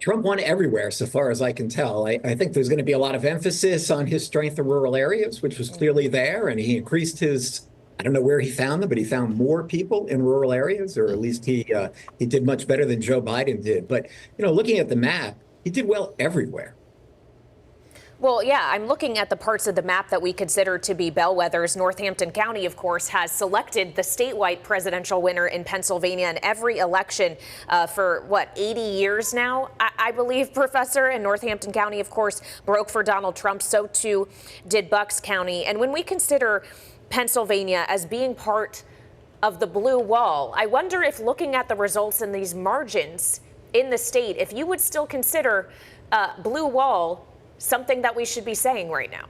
Trump won everywhere, so far as I can tell. I think there's going to be a lot of emphasis on his strength in rural areas, which was clearly there, and he increased his. I don't know where he found them, but he found more people in rural areas, or at least he did much better than Joe Biden did. But looking at the map, he did well everywhere. Well, yeah, I'm looking at the parts of the map that we consider to be bellwethers. Northampton County, of course, has selected the statewide presidential winner in Pennsylvania in every election for, 80 years now, I believe, Professor. And Northampton County, of course, broke for Donald Trump. So, too, did Bucks County. And when we consider Pennsylvania as being part of the blue wall, I wonder if looking at the results in these margins in the state, if you would still consider blue wall something that we should be saying right now.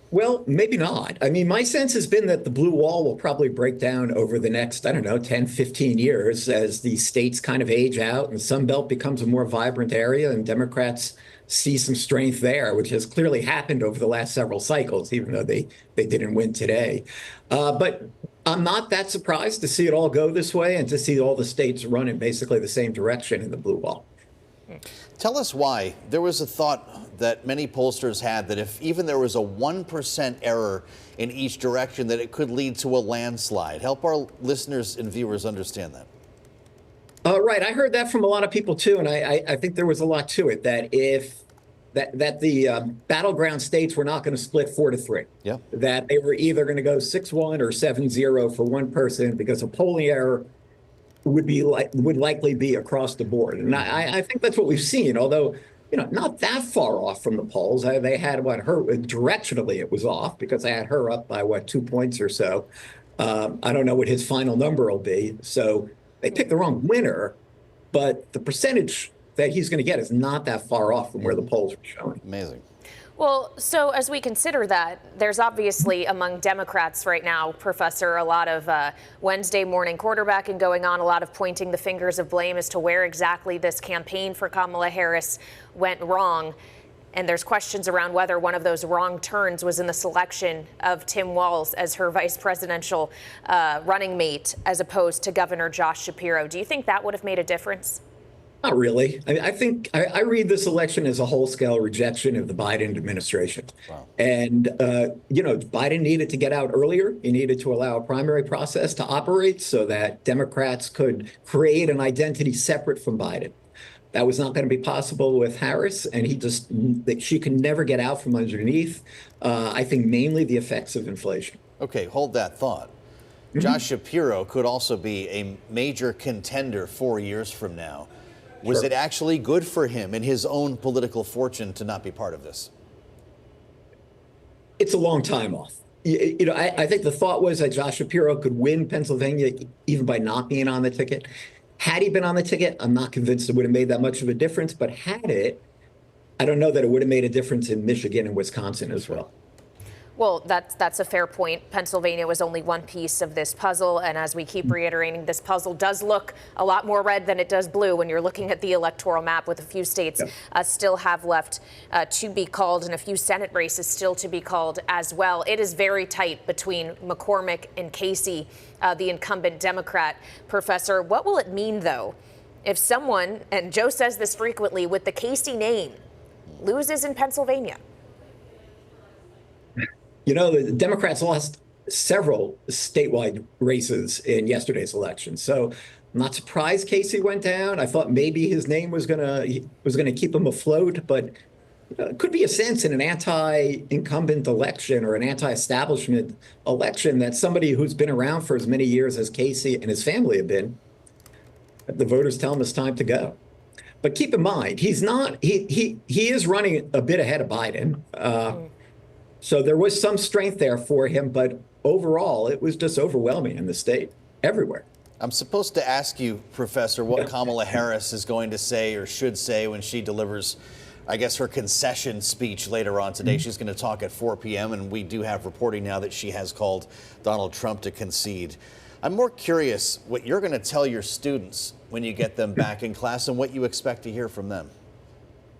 Well, maybe not. I mean, my sense has been that the blue wall will probably break down over the next, 10, 15 years as the states kind of age out and Sun Belt becomes a more vibrant area and Democrats see some strength there, which has clearly happened over the last several cycles, even though they didn't win today. But I'm not that surprised to see it all go this way and to see all the states run in basically the same direction in the blue wall. Tell us why. There was a thought that many pollsters had that if even there was a 1% error in each direction, that it could lead to a landslide. Help our listeners and viewers understand that. Right. I heard that from a lot of people, too. And I think there was a lot to it, that if the battleground states were not going to split 4-3, yeah, that they were either going to go 6-1 or 7-0 for one person because a polling error would likely be across the board. And I think that's what we've seen, although, not that far off from the polls. They had directionally it was off because they had her up by 2 points or so. I don't know what his final number will be. So they picked the wrong winner, but the percentage that he's going to get is not that far off from where the polls are showing. Amazing. Well, so as we consider that, there's obviously among Democrats right now, Professor, a lot of Wednesday morning quarterbacking going on, a lot of pointing the fingers of blame as to where exactly this campaign for Kamala Harris went wrong. And there's questions around whether one of those wrong turns was in the selection of Tim Walz as her vice presidential running mate, as opposed to Governor Josh Shapiro. Do you think that would have made a difference? Not really. I think I read this election as a whole-scale rejection of the Biden administration. Wow. And, Biden needed to get out earlier. He needed to allow a primary process to operate so that Democrats could create an identity separate from Biden. That was not going to be possible with Harris, and she can never get out from underneath, I think, mainly the effects of inflation. Okay, hold that thought. Josh Shapiro could also be a major contender 4 years from now. Was it actually good for him and his own political fortune to not be part of this? It's a long time off. I think the thought was that Josh Shapiro could win Pennsylvania even by not being on the ticket. Had he been on the ticket, I'm not convinced it would have made that much of a difference. But had it, I don't know that it would have made a difference in Michigan and Wisconsin as well. Well, that's a fair point. Pennsylvania was only one piece of this puzzle. And as we keep reiterating, this puzzle does look a lot more red than it does blue when you're looking at the electoral map, with a few states still have left to be called and a few Senate races still to be called as well. It is very tight between McCormick and Casey, the incumbent Democrat. Professor, what will it mean, though, if someone, and Joe says this frequently, with the Casey name loses in Pennsylvania? The Democrats lost several statewide races in yesterday's election. So I'm not surprised Casey went down. I thought maybe his name was gonna keep him afloat, but it could be a sense in an anti-incumbent election or an anti-establishment election that somebody who's been around for as many years as Casey and his family have been, the voters tell him it's time to go. But keep in mind, he is running a bit ahead of Biden. So there was some strength there for him, but overall, it was just overwhelming in the state, everywhere. I'm supposed to ask you, Professor, what Kamala Harris is going to say or should say when she delivers, I guess, her concession speech later on today. She's going to talk at 4 p.m., and we do have reporting now that she has called Donald Trump to concede. I'm more curious what you're going to tell your students when you get them back in class and what you expect to hear from them.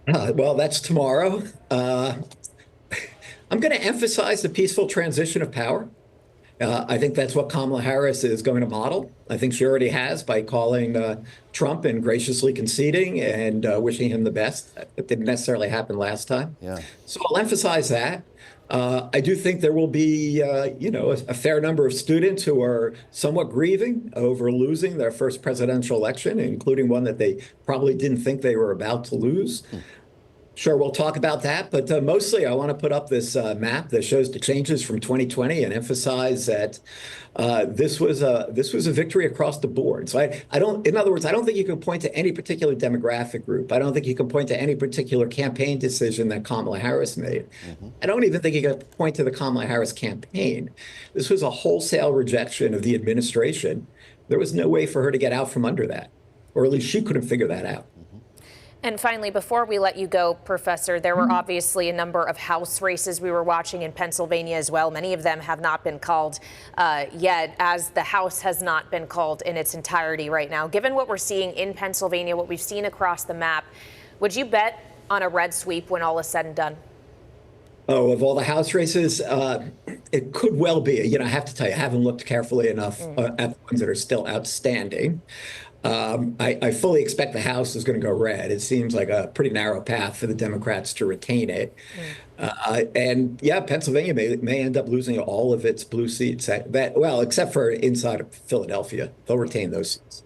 Well, that's tomorrow. I'm going to emphasize the peaceful transition of power. I think that's what Kamala Harris is going to model. I think she already has by calling Trump and graciously conceding and wishing him the best. It didn't necessarily happen last time. Yeah. So I'll emphasize that. I do think there will be, a fair number of students who are somewhat grieving over losing their first presidential election, including one that they probably didn't think they were about to lose. Sure, we'll talk about that, but mostly I want to put up this map that shows the changes from 2020 and emphasize that this was a victory across the board. So I don't, in other words, I don't think you can point to any particular demographic group. I don't think you can point to any particular campaign decision that Kamala Harris made. I don't even think you can point to the Kamala Harris campaign. This was a wholesale rejection of the administration. There was no way for her to get out from under that, or at least she couldn't figure that out. And finally, before we let you go, Professor, there were obviously a number of House races we were watching in Pennsylvania as well. Many of them have not been called yet, as the House has not been called in its entirety right now. Given what we're seeing in Pennsylvania, what we've seen across the map, would you bet on a red sweep when all is said and done? Oh, of all the House races, it could well be. I have to tell you, I haven't looked carefully enough at the ones that are still outstanding. I fully expect the House is going to go red. It seems like a pretty narrow path for the Democrats to retain it. And yeah, Pennsylvania may end up losing all of its blue seats. Well, except for inside of Philadelphia. They'll retain those seats.